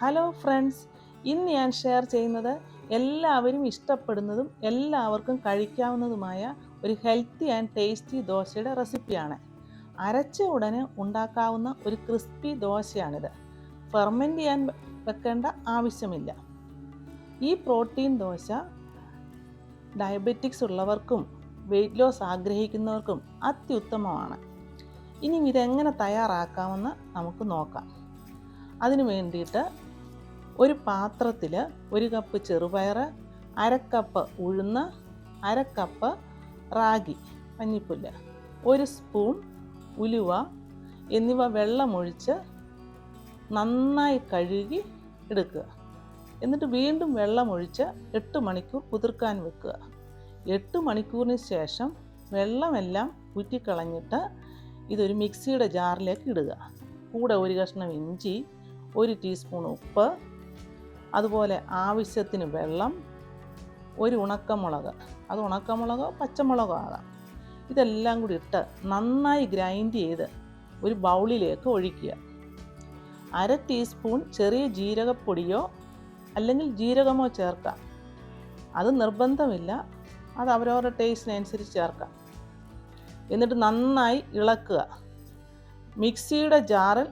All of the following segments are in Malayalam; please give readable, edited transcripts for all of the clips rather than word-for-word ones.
ഹലോ ഫ്രണ്ട്സ്, ഇന്ന് ഞാൻ ഷെയർ ചെയ്യുന്നത് എല്ലാവരും ഇഷ്ടപ്പെടുന്നതും എല്ലാവർക്കും കഴിക്കാവുന്നതുമായ ഒരു ഹെൽത്തി ആൻഡ് ടേസ്റ്റി ദോശയുടെ റെസിപ്പിയാണ്. അരച്ച ഉടനെ ഉണ്ടാക്കാവുന്ന ഒരു ക്രിസ്പി ദോശയാണിത്. ഫെർമെൻറ്റ് ചെയ്യാൻ വെക്കേണ്ട ആവശ്യമില്ല. ഈ പ്രോട്ടീൻ ദോശ ഡയബറ്റിക്സ് ഉള്ളവർക്കും വെയിറ്റ് ലോസ് ആഗ്രഹിക്കുന്നവർക്കും അത്യുത്തമമാണ്. ഇനി ഇതെങ്ങനെ തയ്യാറാക്കാമെന്ന് നമുക്ക് നോക്കാം. അതിനു വേണ്ടിയിട്ട് ഒരു പാത്രത്തിൽ 1 കപ്പ് ചെറുപയർ, 1/2 കപ്പ് ഉഴുന്ന്, 1/2 കപ്പ് റാഗി പഞ്ഞിപ്പുല്ല്, 1 സ്പൂൺ ഉലുവ എന്നിവ വെള്ളമൊഴിച്ച് നന്നായി കഴുകി എടുക്കുക. എന്നിട്ട് വീണ്ടും വെള്ളമൊഴിച്ച് 8 മണിക്കൂർ കുതിർക്കാൻ വെക്കുക. 8 മണിക്കൂറിന് ശേഷം വെള്ളമെല്ലാം ഊറ്റിക്കളഞ്ഞിട്ട് ഇതൊരു മിക്സിയുടെ ജാറിലേക്ക് ഇടുക. കൂടെ 1 കഷ്ണം ഇഞ്ചി, 1 ടീസ്പൂൺ ഉപ്പ്, അതുപോലെ ആവശ്യത്തിന് വെള്ളം, 1 ഉണക്കമുളക്, അത് ഉണക്കമുളകോ പച്ചമുളകോ ആകാം. ഇതെല്ലാം കൂടി ഇട്ട് നന്നായി ഗ്രൈൻഡ് ചെയ്ത് ഒരു ബൗളിലേക്ക് ഒഴിക്കുക. 1/2 ടീസ്പൂൺ ചെറിയ ജീരകപ്പൊടിയോ അല്ലെങ്കിൽ ജീരകമോ ചേർക്കാം. അത് നിർബന്ധമില്ല, അത് അവരവരുടെ ടേസ്റ്റിനനുസരിച്ച് ചേർക്കാം. എന്നിട്ട് നന്നായി ഇളക്കുക. മിക്സിയുടെ ജാറിൽ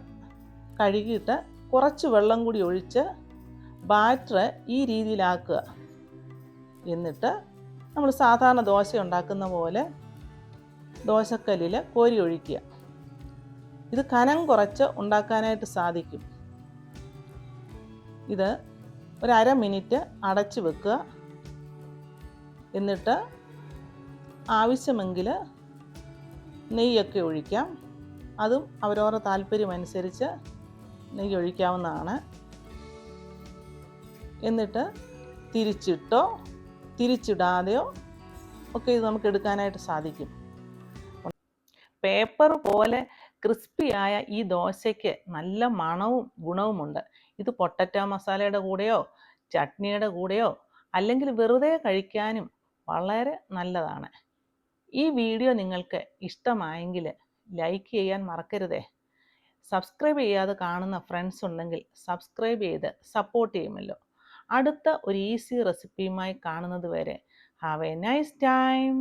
കഴുകിയിട്ട് കുറച്ച് വെള്ളം കൂടി ഒഴിച്ച് ബാറ്റർ ഈ രീതിയിലാക്കുക. എന്നിട്ട് നമ്മൾ സാധാരണ ദോശ ഉണ്ടാക്കുന്ന പോലെ ദോശക്കല്ലിൽ കോരി ഒഴിക്കുക. ഇത് കനം കുറച്ച് ഉണ്ടാക്കാനായിട്ട് സാധിക്കും. ഇത് ഒരു 1/2 മിനിറ്റ് അടച്ച് വെക്കുക. എന്നിട്ട് ആവശ്യമെങ്കിൽ നെയ്യൊക്കെ ഒഴിക്കാം. അതും അവരവരുടെ താല്പര്യമനുസരിച്ച് നെയ്യ് ഒഴിക്കാവുന്നതാണ്. എന്നിട്ട് തിരിച്ചിട്ടോ തിരിച്ചിടാതെയോ ഒക്കെ ഇത് നമുക്ക് എടുക്കാനായിട്ട് സാധിക്കും. പേപ്പർ പോലെ ക്രിസ്പിയായ ഈ ദോശയ്ക്ക് നല്ല മണവും ഗുണവുമുണ്ട്. ഇത് പൊട്ടറ്റോ മസാലയുടെ കൂടെയോ ചട്നിയുടെ കൂടെയോ അല്ലെങ്കിൽ വെറുതെ കഴിക്കാനും വളരെ നല്ലതാണ്. ഈ വീഡിയോ നിങ്ങൾക്ക് ഇഷ്ടമായെങ്കിൽ ലൈക്ക് ചെയ്യാൻ മറക്കരുതേ. സബ്സ്ക്രൈബ് ചെയ്യാതെ കാണുന്ന ഫ്രണ്ട്സ് ഉണ്ടെങ്കിൽ സബ്സ്ക്രൈബ് ചെയ്ത് സപ്പോർട്ട് ചെയ്യുമല്ലോ. അടുത്ത ഒരു ഈസി റെസിപ്പിയുമായി കാണുന്നത് വരെ ഹാവ് എ നൈസ് ടൈം.